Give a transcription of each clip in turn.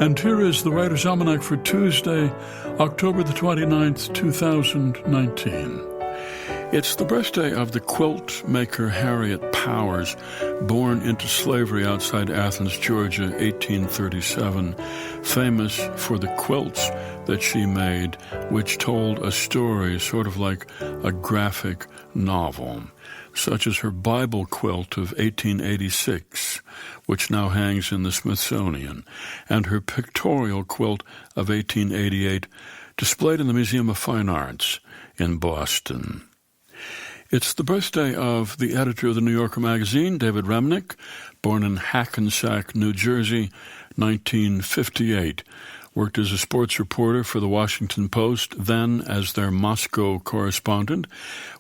And here is the Writer's Almanac for Tuesday, October the 29th, 2019. It's the birthday of the quilt maker Harriet Powers, born into slavery outside Athens, Georgia, 1837, famous for the quilts that she made, which told a story sort of like a graphic novel, such as her Bible quilt of 1886, which now hangs in the Smithsonian, and her pictorial quilt of 1888, displayed in the Museum of Fine Arts in Boston. It's the birthday of the editor of the New Yorker magazine, David Remnick, born in Hackensack, New Jersey, 1958. Worked as a sports reporter for the Washington Post, then as their Moscow correspondent,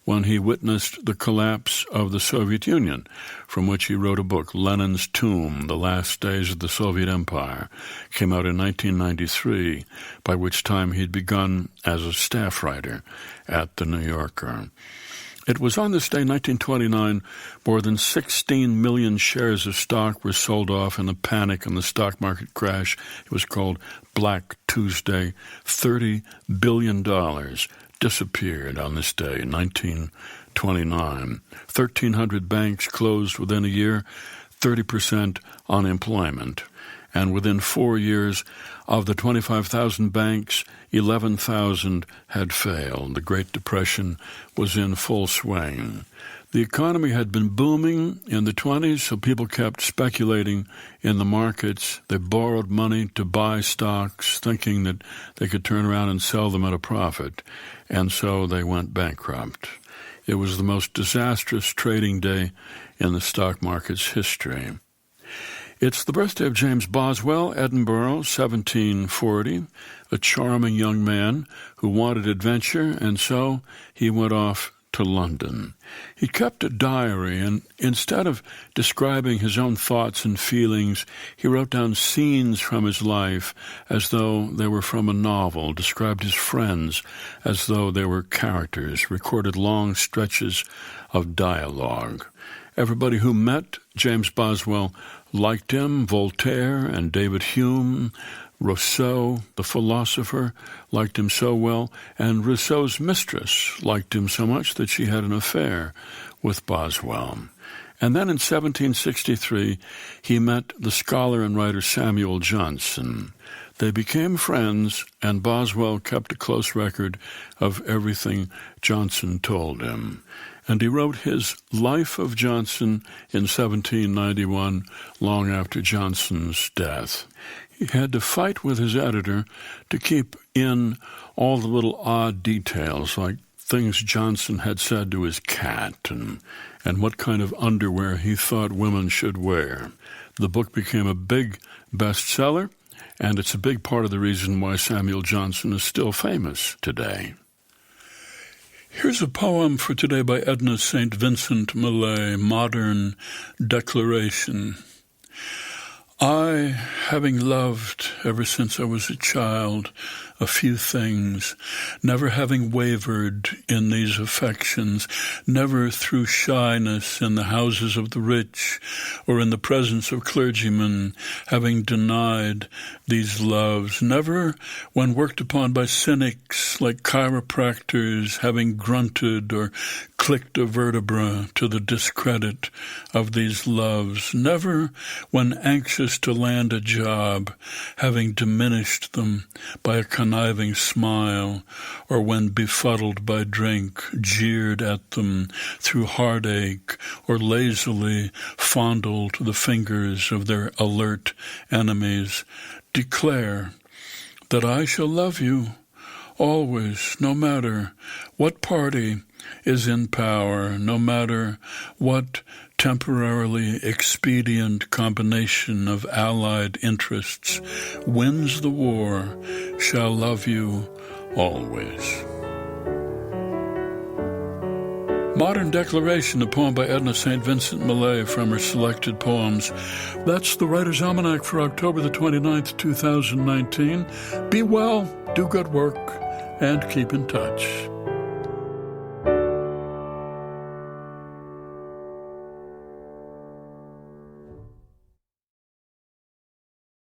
when he witnessed the collapse of the Soviet Union, from which he wrote a book, Lenin's Tomb, The Last Days of the Soviet Empire, came out in 1993, by which time he'd begun as a staff writer at the New Yorker. It was on this day, 1929, more than 16 million shares of stock were sold off in a panic in the stock market crash. It was called Black Tuesday. $30 billion disappeared on this day, 1929. 1,300 banks closed within a year, 30% unemployment. And within 4 years, of the 25,000 banks, 11,000 had failed. The Great Depression was in full swing. The economy had been booming in the 20s, so people kept speculating in the markets. They borrowed money to buy stocks, thinking that they could turn around and sell them at a profit, and so they went bankrupt. It was the most disastrous trading day in the stock market's history. It's the birthday of James Boswell, Edinburgh, 1740, a charming young man who wanted adventure, and so he went off to London. He kept a diary, and instead of describing his own thoughts and feelings, he wrote down scenes from his life as though they were from a novel, described his friends as though they were characters, recorded long stretches of dialogue. Everybody who met James Boswell liked him. Voltaire and David Hume, Rousseau, the philosopher, liked him so well, and Rousseau's mistress liked him so much that she had an affair with Boswell. And then in 1763, he met the scholar and writer Samuel Johnson. They became friends, and Boswell kept a close record of everything Johnson told him. And he wrote his Life of Johnson in 1791, long after Johnson's death. He had to fight with his editor to keep in all the little odd details, like things Johnson had said to his cat and what kind of underwear he thought women should wear. The book became a big bestseller, and it's a big part of the reason why Samuel Johnson is still famous today. Here's a poem for today by Edna St. Vincent Millay, Modern Declaration. I, having loved ever since I was a child, a few things, never having wavered in these affections, never through shyness in the houses of the rich or in the presence of clergymen, having denied these loves, never when worked upon by cynics like chiropractors, having grunted or clicked a vertebra to the discredit of these loves, never when anxious to land a job, having diminished them by a conniving smile, or when befuddled by drink, jeered at them through heartache, or lazily fondled the fingers of their alert enemies, declare that I shall love you always, no matter what party is in power, no matter what temporarily expedient combination of allied interests wins the war, shall love you always. Modern Declaration, a poem by Edna St. Vincent Millay from her selected poems. That's the Writer's Almanac for October the 29th, 2019. Be well, do good work, and keep in touch.